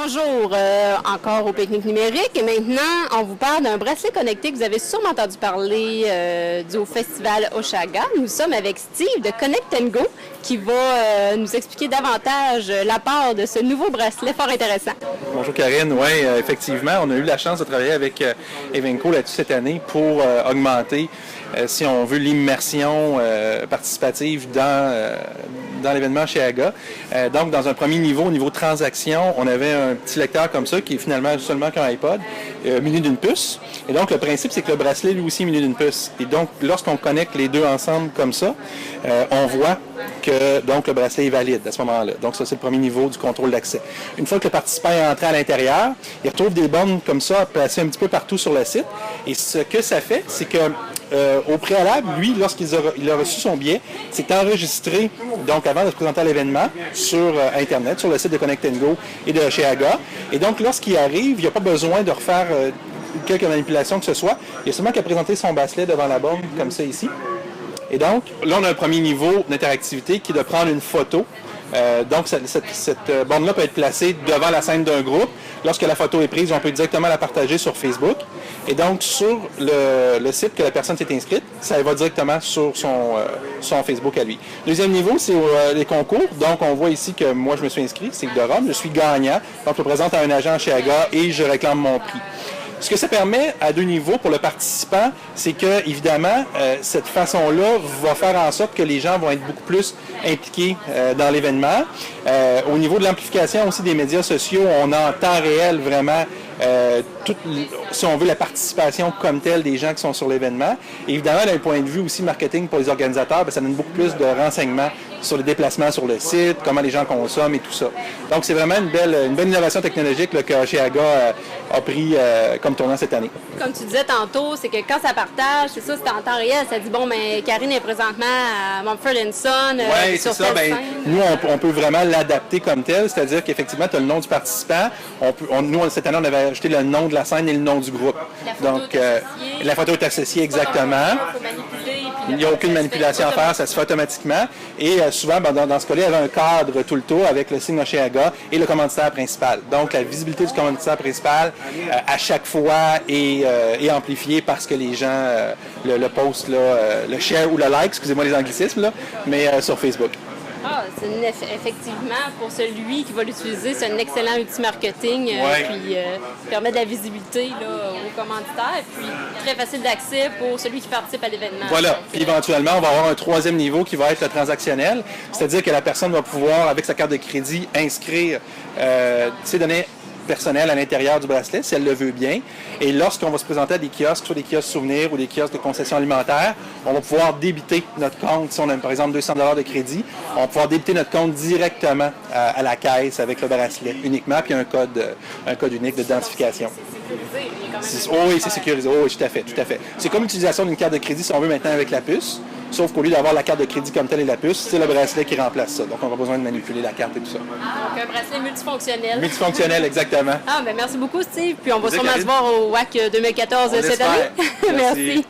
Bonjour, encore au Pique-Nique numérique. Et maintenant, on vous parle d'un bracelet connecté que vous avez sûrement entendu parler au festival Oshaga. Nous sommes avec Steve de Connect & Go qui va nous expliquer davantage l'apport de ce nouveau bracelet fort intéressant. Bonjour Karine, oui, effectivement, on a eu la chance de travailler avec Evenco là-dessus cette année pour augmenter, si on veut, l'immersion participative dans l'événement chez AGA. Donc, dans un premier niveau, au niveau transaction, on avait un petit lecteur comme ça qui est finalement seulement qu'un iPod, muni d'une puce. Et donc, le principe, c'est que le bracelet, lui aussi, est muni d'une puce. Et donc, lorsqu'on connecte les deux ensemble comme ça, on voit que donc, le bracelet est valide à ce moment-là. Donc, ça, c'est le premier niveau du contrôle d'accès. Une fois que le participant est entré à l'intérieur, il retrouve des bornes comme ça placées un petit peu partout sur le site. Et ce que ça fait, c'est que au préalable, lui, lorsqu'il a reçu son billet, c'est enregistré, donc avant de se présenter à l'événement, sur Internet, sur le site de Connect & Go et de chez AGA. Et donc, lorsqu'il arrive, il n'y a pas besoin de refaire quelques manipulations que ce soit. Il y a seulement qu'à présenter son bracelet devant la borne, comme ça ici. Et donc, là, on a un premier niveau d'interactivité qui est de prendre une photo. Donc, cette borne-là peut être placée devant la scène d'un groupe. Lorsque la photo est prise, on peut directement la partager sur Facebook. Et donc, sur le site que la personne s'est inscrite, ça va directement sur son Facebook à lui. Deuxième niveau, c'est les concours. Donc, on voit ici que moi, je me suis inscrit, c'est de Rome. Je suis gagnant. Donc, je me présente à un agent chez AGA et je réclame mon prix. Ce que ça permet à deux niveaux pour le participant, c'est que, évidemment, cette façon-là va faire en sorte que les gens vont être beaucoup plus impliqués dans l'événement. Au niveau de l'amplification aussi des médias sociaux, on a en temps réel vraiment si on veut, la participation comme telle des gens qui sont sur l'événement. Évidemment, d'un point de vue aussi marketing pour les organisateurs, bien, ça donne beaucoup plus de renseignements sur les déplacements sur le site, comment les gens consomment et tout ça. Donc, c'est vraiment une belle innovation technologique là, que chez AGA a pris comme tournant cette année. Comme tu disais tantôt, c'est que quand ça partage, c'est ça, c'est en temps réel. Ça dit, bon, mais Karine est présentement à Mumford & Son. Oui, c'est ça. Bien, nous, on peut vraiment l'adapter comme tel, c'est-à-dire qu'effectivement, tu as le nom du participant. Nous, cette année, on avait ajouté le nom de la scène et le nom du groupe. Donc, la photo est associée exactement. Il n'y a aucune manipulation à faire, ça se fait automatiquement. Et souvent, dans ce cas-là, il y avait un cadre tout le tour avec le signe chez AGA et le commanditaire principal. Donc, la visibilité du commanditaire principal, à chaque fois, est amplifiée parce que les gens le postent, le share ou le like, excusez-moi les anglicismes, là, mais sur Facebook. Ah, effectivement, pour celui qui va l'utiliser, c'est un excellent outil marketing qui permet de la visibilité là, aux commanditaires, puis très facile d'accès pour celui qui participe à l'événement. Voilà, puis éventuellement, on va avoir un troisième niveau qui va être le transactionnel, c'est-à-dire que la personne va pouvoir, avec sa carte de crédit, inscrire ses données personnel à l'intérieur du bracelet, si elle le veut bien. Et lorsqu'on va se présenter à des kiosques, soit des kiosques souvenirs ou des kiosques de concessions alimentaires, on va pouvoir débiter notre compte. Si on a par exemple 200 $ de crédit, on va pouvoir débiter notre compte directement à la caisse avec le bracelet uniquement, puis un code unique d'identification. Oui, c'est sécurisé. Oui, tout à fait, tout à fait. C'est comme l'utilisation d'une carte de crédit si on veut maintenant avec la puce, sauf qu'au lieu d'avoir la carte de crédit comme telle et la puce, c'est le bracelet qui remplace ça. Donc, on n'a pas besoin de manipuler la carte et tout ça. Donc, un bracelet multifonctionnel. Multifonctionnel, exactement. Ah, ben merci beaucoup, Steve. Puis, on va sûrement se voir au WAC 2014 cette année. Merci.